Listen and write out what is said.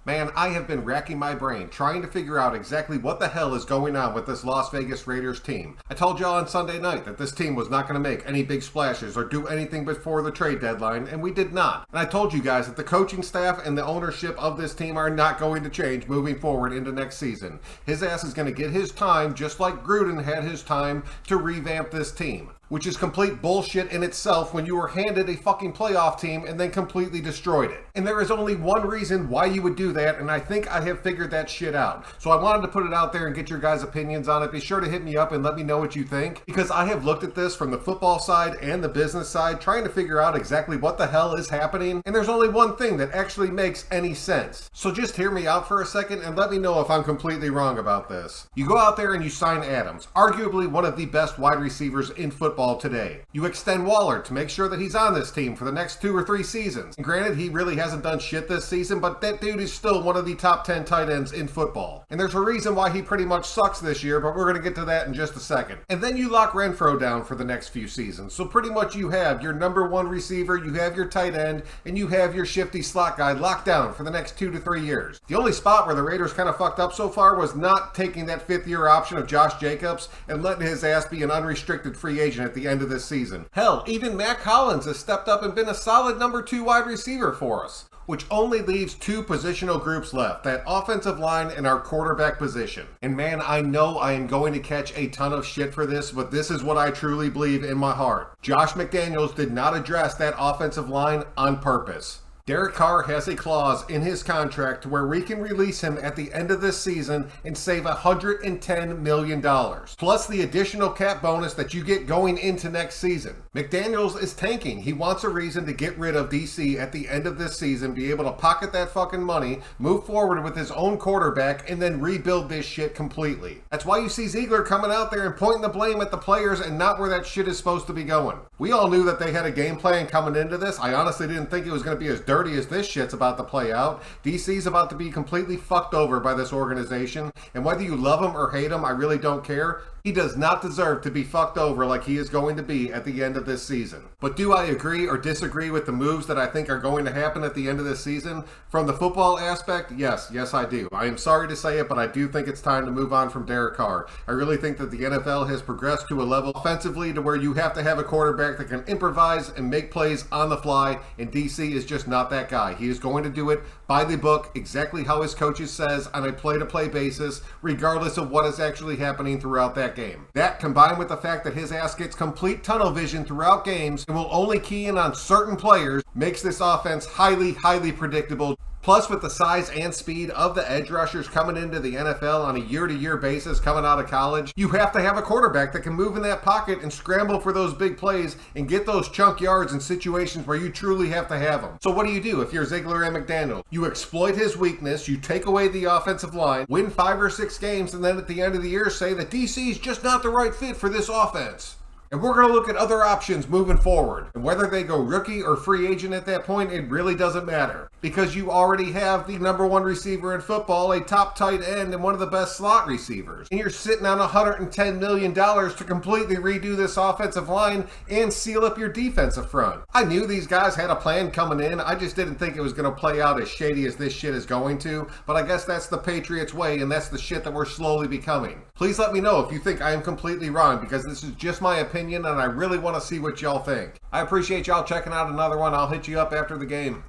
Man, I have been racking my brain trying to figure out exactly what the hell is going on with this Las Vegas Raiders team. I told y'all on Sunday night that this team was not going to make any big splashes or do anything before the trade deadline, and we did not. And I told you guys that the coaching staff and the ownership of this team are not going to change moving forward into next season. His ass is going to get his time just like Gruden had his time to revamp this team. Which is complete bullshit in itself when you were handed a fucking playoff team and then completely destroyed it. And there is only one reason why you would do that, and I think I have figured that shit out. So I wanted to put it out there and get your guys' opinions on it. Be sure to hit me up and let me know what you think, because I have looked at this from the football side and the business side, trying to figure out exactly what the hell is happening, and there's only one thing that actually makes any sense. So just hear me out for a second and let me know if I'm completely wrong about this. You go out there and you sign Adams, arguably one of the best wide receivers in football today. You extend Waller to make sure that he's on this team for the next 2 or 3 seasons. And granted, he really hasn't done shit this season, but that dude is still one of the top 10 tight ends in football. And there's a reason why he pretty much sucks this year, but we're going to get to that in just a second. And then you lock Renfrow down for the next few seasons. So pretty much you have your number 1 receiver, you have your tight end, and you have your shifty slot guy locked down for the next 2 to 3 years. The only spot where the Raiders kind of fucked up so far was not taking that 5th-year option of Josh Jacobs and letting his ass be an unrestricted free agent at the end of this season. Hell, even Matt Collins has stepped up and been a solid number 2 wide receiver for us, which only leaves 2 positional groups left, that offensive line and our quarterback position. And man, I know I am going to catch a ton of shit for this, but this is what I truly believe in my heart. Josh McDaniels did not address that offensive line on purpose. Derek Carr has a clause in his contract where we can release him at the end of this season and save $110 million, plus the additional cap bonus that you get going into next season. McDaniels is tanking. He wants a reason to get rid of DC at the end of this season, be able to pocket that fucking money, move forward with his own quarterback, and then rebuild this shit completely. That's why you see Ziegler coming out there and pointing the blame at the players and not where that shit is supposed to be going. We all knew that they had a game plan coming into this. I honestly didn't think it was going to be as dirty as this shit's about to play out. DC's about to be completely fucked over by this organization, and whether you love him or hate him, I really don't care. He does not deserve to be fucked over like he is going to be at the end of this season. But do I agree or disagree with the moves that I think are going to happen at the end of this season? From the football aspect, yes I do. I am sorry to say it, but I do think it's time to move on from Derek Carr. I really think that the NFL has progressed to a level offensively to where you have to have a quarterback that can improvise and make plays on the fly, and DC is just not that guy. He is going to do it by the book, exactly how his coaches says, on a play-to-play basis, regardless of what is actually happening throughout that game. That, combined with the fact that his ass gets complete tunnel vision throughout games and will only key in on certain players, makes this offense highly predictable. Plus, with the size and speed of the edge rushers coming into the NFL on a year-to-year basis coming out of college, you have to have a quarterback that can move in that pocket and scramble for those big plays and get those chunk yards in situations where you truly have to have them. So what do if you're Ziegler and McDaniels? You exploit his weakness, you take away the offensive line, win 5 or 6 games, and then at the end of the year say that DC is just not the right fit for this offense. And we're going to look at other options moving forward. And whether they go rookie or free agent at that point, it really doesn't matter. Because you already have the number 1 receiver in football, a top tight end, and one of the best slot receivers. And you're sitting on $110 million to completely redo this offensive line and seal up your defensive front. I knew these guys had a plan coming in. I just didn't think it was going to play out as shady as this shit is going to. But I guess that's the Patriots way, and that's the shit that we're slowly becoming. Please let me know if you think I am completely wrong, because this is just my opinion, and I really want to see what y'all think. I appreciate y'all checking out another one. I'll hit you up after the game.